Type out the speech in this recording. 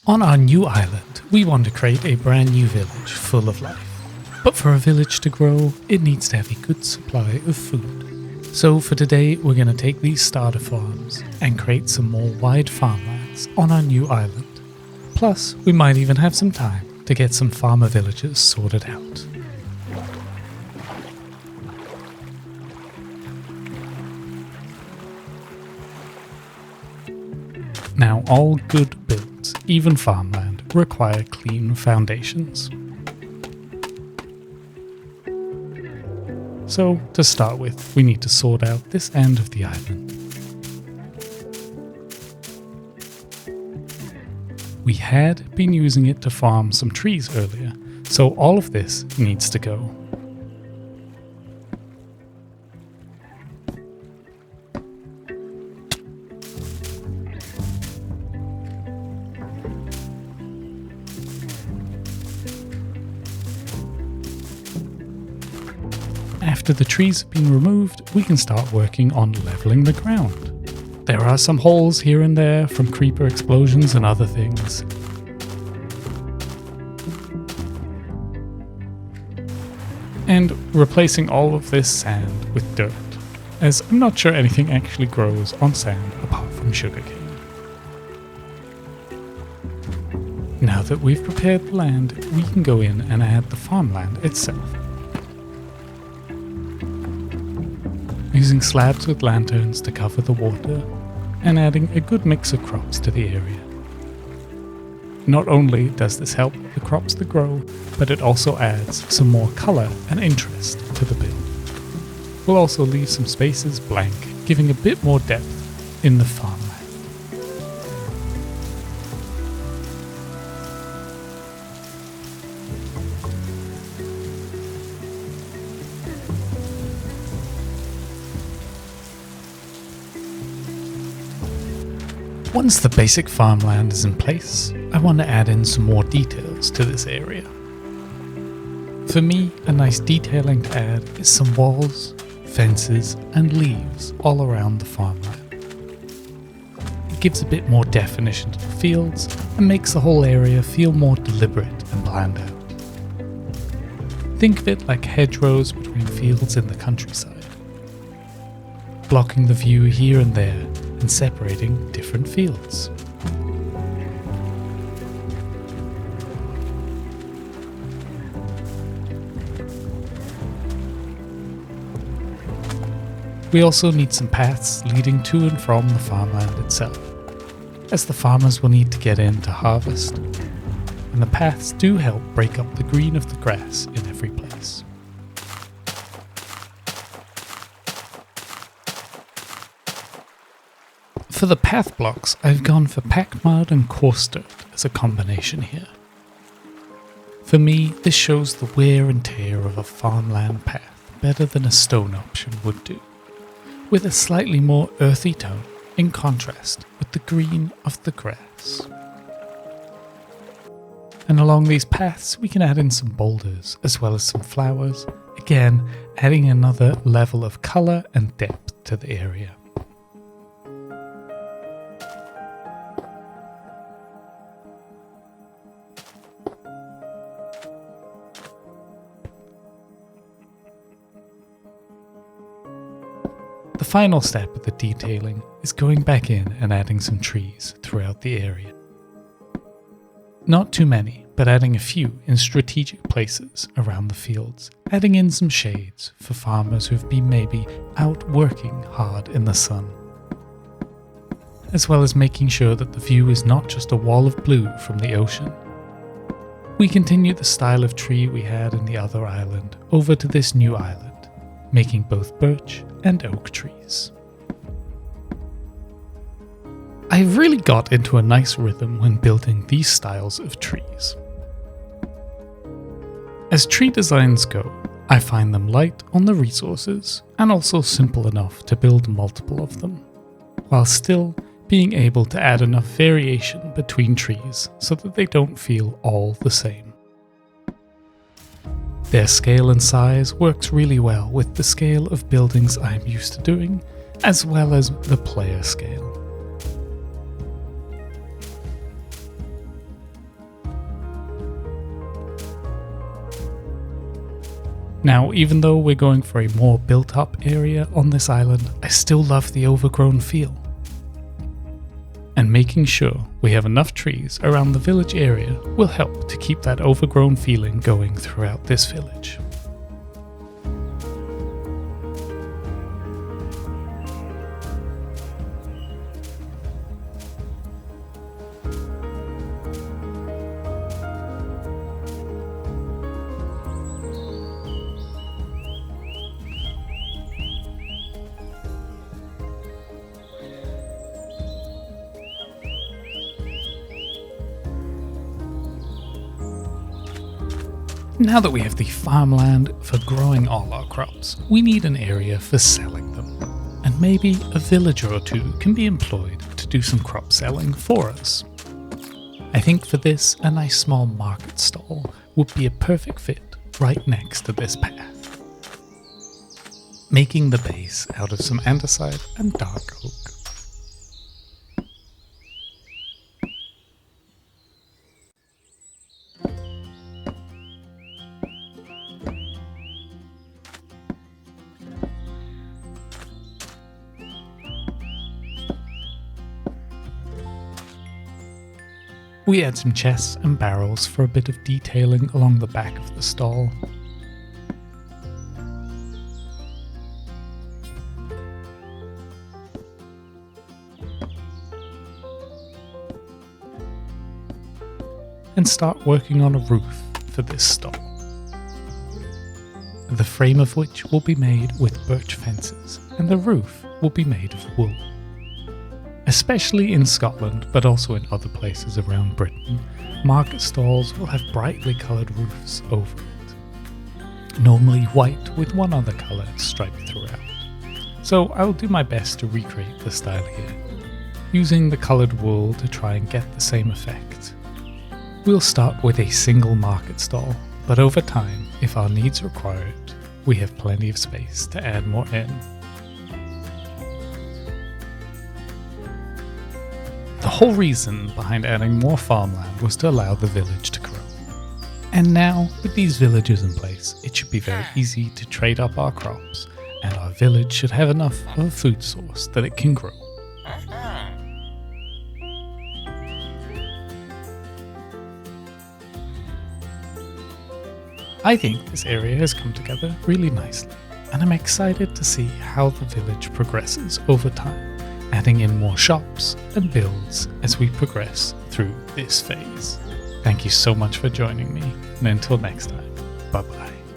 On our new island, we want to create a brand new village full of life. But for a village to grow, it needs to have a good supply of food. So for today, we're going to take these starter farms and create some more wide farmlands on our new island. Plus, we might even have some time to get some farmer villages sorted out. Now, all good builds, even farmland, require clean foundations. So, to start with, we need to sort out this end of the island. We had been using it to farm some trees earlier, so all of this needs to go. After the trees have been removed, we can start working on leveling the ground. There are some holes here and there from creeper explosions and other things. And replacing all of this sand with dirt, as I'm not sure anything actually grows on sand apart from sugarcane. Now that we've prepared the land, we can go in and add the farmland itself. Using slabs with lanterns to cover the water, and adding a good mix of crops to the area. Not only does this help the crops to grow, but it also adds some more colour and interest to the build. We'll also leave some spaces blank, giving a bit more depth in the farmland. Once the basic farmland is in place, I want to add in some more details to this area. For me, a nice detailing to add is some walls, fences and leaves all around the farmland. It gives a bit more definition to the fields and makes the whole area feel more deliberate and planned out. Think of it like hedgerows between fields in the countryside, blocking the view here and there and separating different fields. We also need some paths leading to and from the farmland itself, as the farmers will need to get in to harvest, and the paths do help break up the green of the grass in every place. For the path blocks, I've gone for packed mud and coarse dirt as a combination here. For me, this shows the wear and tear of a farmland path better than a stone option would do, with a slightly more earthy tone in contrast with the green of the grass. And along these paths we can add in some boulders as well as some flowers, again adding another level of colour and depth to the area. The final step of the detailing is going back in and adding some trees throughout the area. Not too many, but adding a few in strategic places around the fields, adding in some shades for farmers who have been maybe out working hard in the sun. As well as making sure that the view is not just a wall of blue from the ocean. We continue the style of tree we had in the other island over to this new island, making both birch and oak trees. I really got into a nice rhythm when building these styles of trees. As tree designs go, I find them light on the resources and also simple enough to build multiple of them, while still being able to add enough variation between trees so that they don't feel all the same. Their scale and size works really well with the scale of buildings I'm used to doing, as well as the player scale. Now, even though we're going for a more built-up area on this island, I still love the overgrown feel. And making sure we have enough trees around the village area will help to keep that overgrown feeling going throughout this village. Now that we have the farmland for growing all our crops, we need an area for selling them. And maybe a villager or two can be employed to do some crop selling for us. I think for this, a nice small market stall would be a perfect fit right next to this path. Making the base out of some andesite and dark oak. We add some chests and barrels for a bit of detailing along the back of the stall. And start working on a roof for this stall, the frame of which will be made with birch fences and the roof will be made of wool. Especially in Scotland, but also in other places around Britain, market stalls will have brightly coloured roofs over it, normally white with one other colour striped throughout. So I will do my best to recreate the style here, using the coloured wool to try and get the same effect. We'll start with a single market stall, but over time, if our needs require it, we have plenty of space to add more in. The whole reason behind adding more farmland was to allow the village to grow. And now, with these villagers in place, it should be very easy to trade up our crops, and our village should have enough of a food source that it can grow. I think this area has come together really nicely, and I'm excited to see how the village progresses over time, adding in more shops and builds as we progress through this phase. Thank you so much for joining me, and until next time, bye bye.